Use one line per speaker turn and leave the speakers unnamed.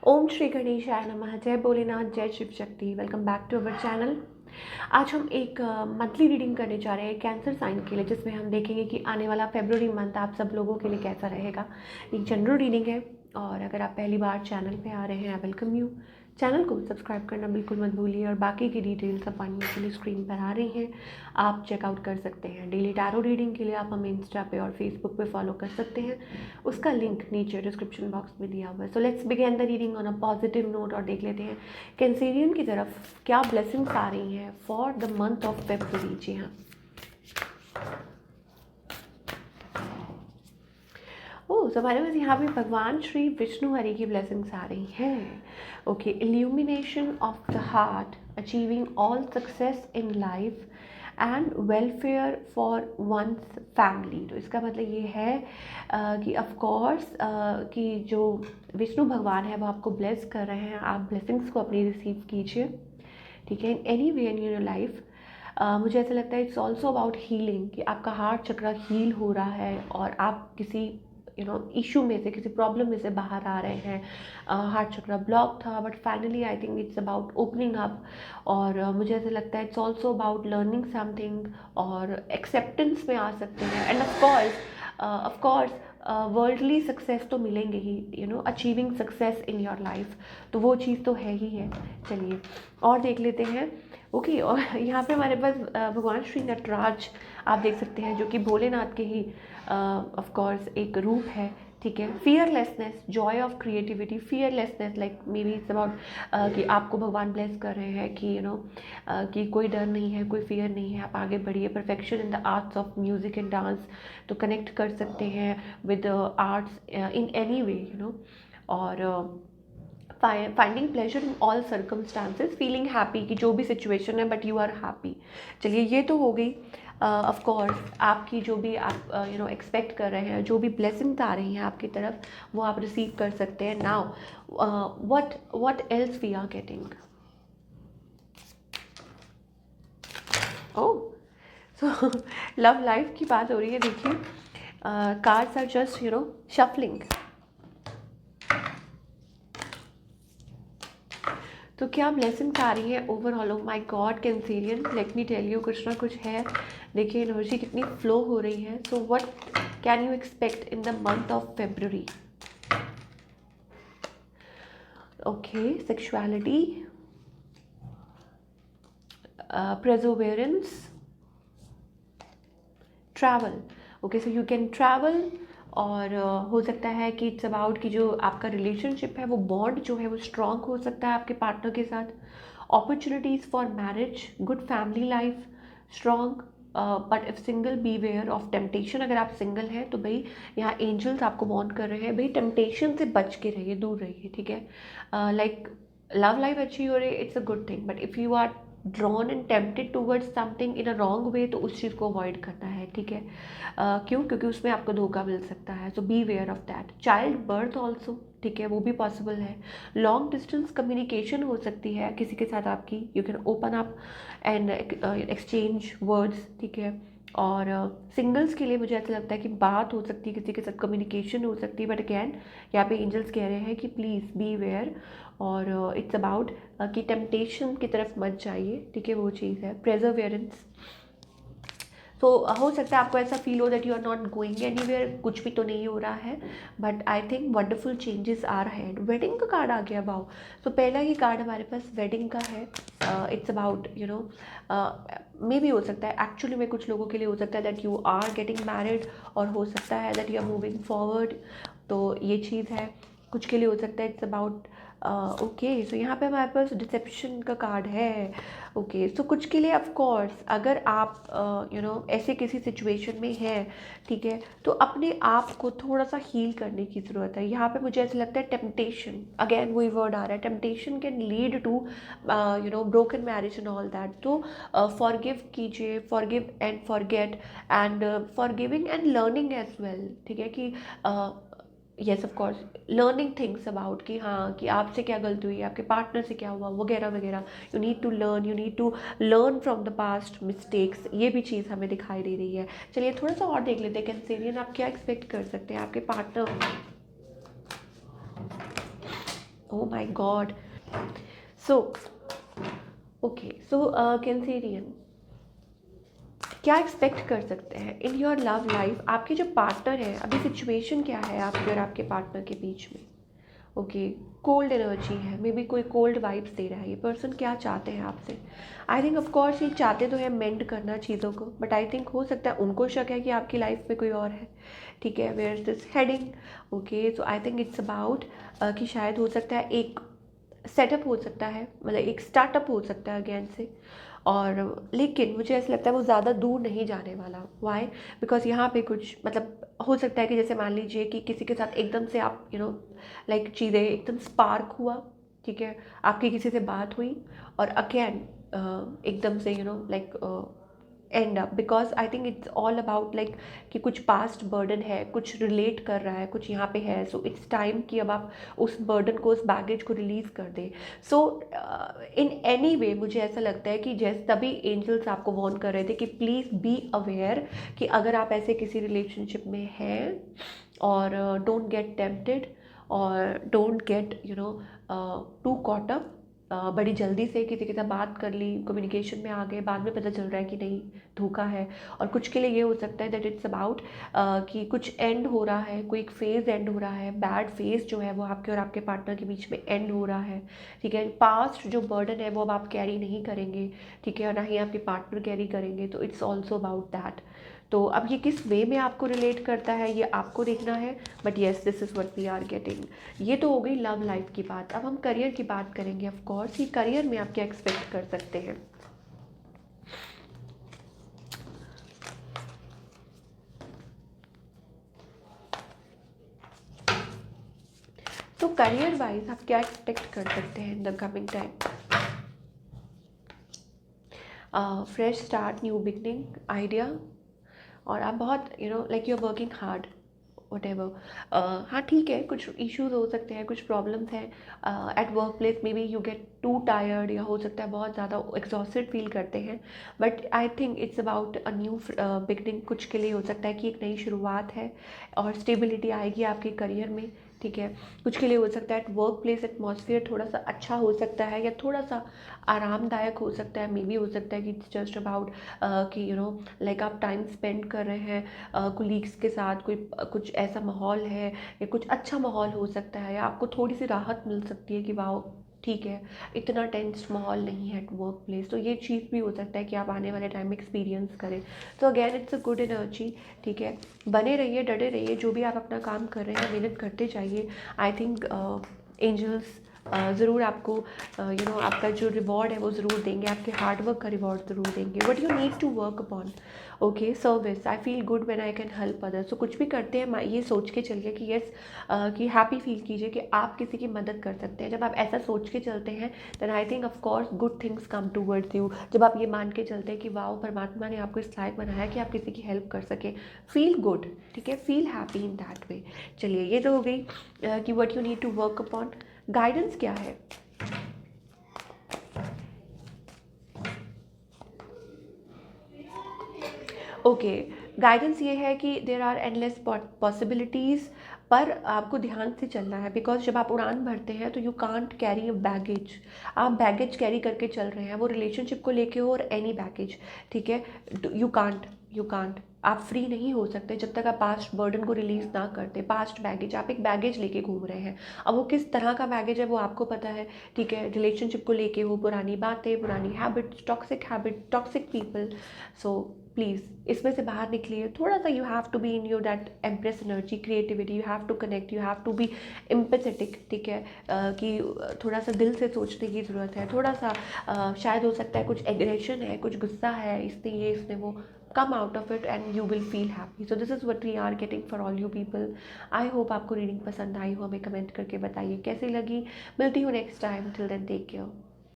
ओम श्री गणेशाय नमः। जय भोलेनाथ, जय Shiv Shakti. Welcome back to our channel. आज हम एक मंथली रीडिंग करने जा रहे हैं कैंसर साइन के लिए, जिसमें हम देखेंगे कि आने वाला फेब्रुअरी मंथ आप सब लोगों के लिए कैसा रहेगा। एक जनरल रीडिंग है और अगर आप पहली बार चैनल पे आ रहे हैं, आई वेलकम यू। चैनल को सब्सक्राइब करना बिल्कुल मत भूलिए और बाकी की डिटेल्स आप पाने के लिए स्क्रीन पर आ रही हैं, आप चेकआउट कर सकते हैं। डेली टैरो रीडिंग के लिए आप हमें इंस्टा पे और फेसबुक पे फॉलो कर सकते हैं, उसका लिंक नीचे डिस्क्रिप्शन बॉक्स में दिया हुआ है। So let's begin the reading on a positive note और देख लेते हैं कैंसेरियन की तरफ क्या ब्लेसिंग्स आ रही हैं for the month of February. जी हाँ, ओह तो हमारे पास यहाँ पे भगवान श्री विष्णु हरि की ब्लेसिंग्स आ रही हैं। Okay, illumination of the heart, achieving all success in life and welfare for one's family. तो इसका मतलब ये है कि ऑफ कोर्स कि जो विष्णु भगवान है वो आपको ब्लेस कर रहे हैं, आप ब्लेसिंग्स को अपनी रिसीव कीजिए, ठीक है। इन any way in your life मुझे ऐसा लगता है इट्स ऑल्सो अबाउट हीलिंग, कि आपका हार्ट चक्र हील हो रहा है और आप किसी इशू में से, किसी प्रॉब्लम में से बाहर आ रहे हैं। हार्ट चक्र ब्लॉक था but finally I think it's about opening up. और मुझे ऐसा लगता है it's also about learning something और एक्सेप्टेंस में आ सकते हैं। And of course worldly success तो मिलेंगे ही, achieving success in your life, तो वो चीज़ तो है ही है। चलिए और देख लेते हैं। ओके, और यहाँ पे हमारे पास भगवान श्री नटराज आप देख सकते हैं, जो कि भोलेनाथ के ही ऑफ कोर्स एक रूप है, ठीक है। Fearlessness, Joy of creativity, fearlessness, like may be it's about कि आपको भगवान ब्लेस कर रहे हैं कि कि कोई डर नहीं है, कोई फियर नहीं है, आप आगे बढ़िए। Perfection in the arts of music and dance, तो कनेक्ट कर सकते हैं with arts in any way, और finding pleasure in all circumstances, feeling happy कि जो भी सिचुएशन है बट यू आर हैप्पी। चलिए ये तो हो गई। ऑफ कोर्स आपकी जो भी आप एक्सपेक्ट कर रहे हैं, जो भी ब्लेसिंग्स आ रही हैं आपकी तरफ, वो आप रिसीव कर सकते हैं। Now what else we are getting. Oh, so love life की बात हो रही है। देखिए, कार्ड्स आर जस्ट शफलिंग। तो क्या ब्लेसिंग्स आ रही है overall? Oh my God Cancerian, let me tell you, कुछ ना कुछ है। देखिए एनर्जी कितनी फ्लो हो रही है। So what can you expect in the month of February? Okay, sexuality, perseverance, travel. Okay, so you can travel. और हो सकता है कि इट्स अबाउट कि जो आपका रिलेशनशिप है, वो बॉन्ड जो है वो स्ट्रॉन्ग हो सकता है आपके पार्टनर के साथ। Opportunities for marriage, good family life, strong. But if single, be where of temptation. अगर आप सिंगल हैं तो भाई यहाँ एंजल्स आपको वॉर्न कर रहे हैं, भाई टेम्पटेशन से बच के रहिए, दूर रहिए, ठीक है। लाइक लव लाइफ अच्छी हो रही है, it's a good thing, but if you are drawn and tempted towards something in a wrong way, तो उस चीज़ को अवॉइड करना है, ठीक है। क्यों? क्योंकि उसमें आपको धोखा मिल सकता है। So B where of that. Child birth also, ठीक है, वो भी पॉसिबल है। लॉन्ग डिस्टेंस कम्युनिकेशन हो सकती है किसी के साथ आपकी, you can open up and exchange words, ठीक है। और सिंगल्स के लिए मुझे ऐसा लगता है कि बात हो सकती है किसी के साथ, कम्युनिकेशन हो सकती है, बट अगैन यहाँ पे एंजल्स कह रहे हैं कि प्लीज़ बी वेयर। और इट्स अबाउट कि टेम्पटेशन की तरफ मत जाइए, ठीक है, वो चीज़ है। प्रेजरवेरेंस, तो हो सकता है आपको ऐसा फील हो that you are not going anywhere, कुछ भी तो नहीं हो रहा है, but I think wonderful changes are had. Wedding का कार्ड आ गया भाव। तो पहला ही कार्ड हमारे पास वेडिंग का है। इट्स अबाउट मे भी हो सकता है एक्चुअली में कुछ लोगों के लिए हो सकता है that you are getting married, और हो सकता है that you are moving forward, तो ये चीज़ है। कुछ के लिए हो सकता है इट्स अबाउट ओके। सो यहाँ पे हमारे पास डिसेप्शन का कार्ड है। ओके, सो कुछ के लिए ऑफ कोर्स अगर आप ऐसे किसी सिचुएशन में हैं, ठीक है, तो अपने आप को थोड़ा सा हील करने की ज़रूरत है। यहाँ पे मुझे ऐसा लगता है टेम्पटेशन, अगेन वही वर्ड आ रहा है, temptation can lead to broken marriage and all that. तो फॉरगिव कीजिए, forgive and forget, and forgiving and learning as well, ठीक है, कि yes of course learning things about कि हाँ, कि आपसे क्या गलती हुई, आपके पार्टनर से क्या हुआ, वगैरह वगैरह। You need to learn from the past mistakes, ये भी चीज़ हमें दिखाई दे रही है। चलिए थोड़ा सा और देख लेते हैं कैंसेरियन, आप क्या एक्सपेक्ट कर सकते हैं आपके पार्टनर। ओ माई गॉड। सो ओके, सो कैंसेरियन, क्या एक्सपेक्ट कर सकते हैं इन योर लव लाइफ? आपके जो पार्टनर है, अभी सिचुएशन क्या है आपके और आपके पार्टनर के बीच में? ओके, कोल्ड एनर्जी है, मे बी कोई कोल्ड वाइब्स दे रहा है। ये पर्सन क्या चाहते हैं आपसे? आई थिंक ऑफकोर्स ये चाहते तो है मेंड करना चीज़ों को, बट आई थिंक हो सकता है उनको शक है कि आपकी लाइफ में कोई और है। ठीक है, where is this heading? Okay, so I think it's about कि शायद हो सकता है एक सेटअप हो सकता है, मतलब एक स्टार्टअप हो सकता है अगेन से। और लेकिन मुझे ऐसा लगता है वो ज़्यादा दूर नहीं जाने वाला। वाई? बिकॉज यहाँ पे कुछ मतलब हो सकता है कि जैसे मान लीजिए कि किसी के साथ एकदम से आप लाइक चीज़ें एकदम स्पार्क हुआ। ठीक है, आपकी किसी से बात हुई और अगेन एकदम से like and up, because I think it's all about like कि कुछ पास्ट बर्डन है, कुछ रिलेट कर रहा है, कुछ यहाँ पे है। सो इट्स टाइम कि अब आप उस बर्डन को, उस बैगेज को रिलीज़ कर दें। सो इन एनी वे मुझे ऐसा लगता है कि जैसे तभी एंजल्स आपको वार्न कर रहे थे कि प्लीज़ बी अवेयर कि अगर आप ऐसे किसी रिलेशनशिप में हैं और डोंट गेट टेम्प्टेड और don't get too caught up. बड़ी जल्दी से किसी के साथ बात कर ली, कम्युनिकेशन में आ गए, बाद में पता चल रहा है कि नहीं, धोखा है। और कुछ के लिए ये हो सकता है दैट इट्स अबाउट कि कुछ एंड हो रहा है, कोई एक फेज़ एंड हो रहा है, बैड फेज़ जो है वो आपके और आपके पार्टनर के बीच में एंड हो रहा है। ठीक है, पास्ट जो बर्डन है वो अब आप कैरी नहीं करेंगे। ठीक है, और ना ही आपके पार्टनर कैरी करेंगे, तो इट्स ऑल्सो अबाउट दैट। तो अब ये किस वे में आपको रिलेट करता है ये आपको देखना है, but yes this is what we are getting. ये तो हो गई लव लाइफ की बात। अब हम करियर की बात करेंगे। ऑफ कोर्स कि करियर में आप क्या एक्सपेक्ट कर सकते हैं। तो करियर वाइज आप क्या एक्सपेक्ट कर सकते हैं in the coming time? Fresh start, new beginning, idea. और आप बहुत like you are working hard, whatever. हाँ ठीक है, कुछ इश्यूज हो सकते हैं, कुछ प्रॉब्लम्स हैं at work place. May be you get to tired, या हो सकता है बहुत ज़्यादा एग्जॉस्टेड फील करते हैं। But I think it's about a new beginning. कुछ के लिए हो सकता है कि एक नई शुरुआत है और स्टेबिलिटी आएगी आपके करियर में। ठीक है, कुछ के लिए हो सकता है वर्क प्लेस एटमॉस्फेयर थोड़ा सा अच्छा हो सकता है या थोड़ा सा आरामदायक हो सकता है। मे बी हो सकता है कि इट्स जस्ट अबाउट कि लाइक आप टाइम स्पेंड कर रहे हैं कुलीग्स के साथ, कोई कुछ ऐसा माहौल है या कुछ अच्छा माहौल हो सकता है, या आपको थोड़ी सी राहत मिल सकती है कि वाह ठीक है, इतना टेंस माहौल नहीं है एट वर्क प्लेस। तो ये चीज़ भी हो सकता है कि आप आने वाले टाइम में एक्सपीरियंस करें। तो again it's a good energy. ठीक है, बने रहिए, डटे रहिए, जो भी आप अपना काम कर रहे हैं मेहनत करते जाइए। आई थिंक एंजल्स ज़रूर आपको आपका जो रिवॉर्ड है वो ज़रूर देंगे, आपके हार्ड वर्क का रिवॉर्ड ज़रूर देंगे। What you need to work upon, okay, service. I feel good when I can help others. तो कुछ भी करते हैं ये सोच के चलिए कि येस कि हैप्पी फील कीजिए कि आप किसी की मदद कर सकते हैं। जब आप ऐसा सोच के चलते हैं then I think of course good things come towards you. जब आप ये मान के चलते हैं कि वाओ परमात्मा ने आपको इस लायक बनाया कि आप किसी की हेल्प कर सकें, फील गुड। ठीक है, feel happy in that way. चलिए, ये तो हो गई कि what you need to work upon. Guidance क्या है? ओके, गाइडेंस ये है कि देर आर एंडलेस पॉसिबिलिटीज़, पर आपको ध्यान से चलना है। बिकॉज जब आप उड़ान भरते हैं तो you can't carry a baggage. आप बैगेज कैरी करके चल रहे हैं, वो रिलेशनशिप को लेके हो और एनी बैगेज। ठीक है, यू कांट आप फ्री नहीं हो सकते जब तक आप पास्ट बर्डन को रिलीज़ ना करते। पास्ट बैगेज, आप एक बैगेज लेके घूम रहे हैं। अब वो किस तरह का बैगेज है वो आपको पता है। ठीक है, रिलेशनशिप को लेके हो, पुरानी बातें, पुरानी habits, toxic toxic people. So please इसमें से बाहर निकलिए थोड़ा सा। You have to be in your that empress energy, creativity, you have to connect, you have to be empathetic. ठीक है, कि थोड़ा सा दिल से सोचने की ज़रूरत है। थोड़ा सा शायद हो सकता है कुछ एग्रेशन है, कुछ गुस्सा है, इसने वो come out of it and you will feel happy. So this is what we are getting for all you people. I hope आपको रीडिंग पसंद आई हो। हमें कमेंट करके बताइए कैसी लगी। मिलती हूँ next time, till then take care.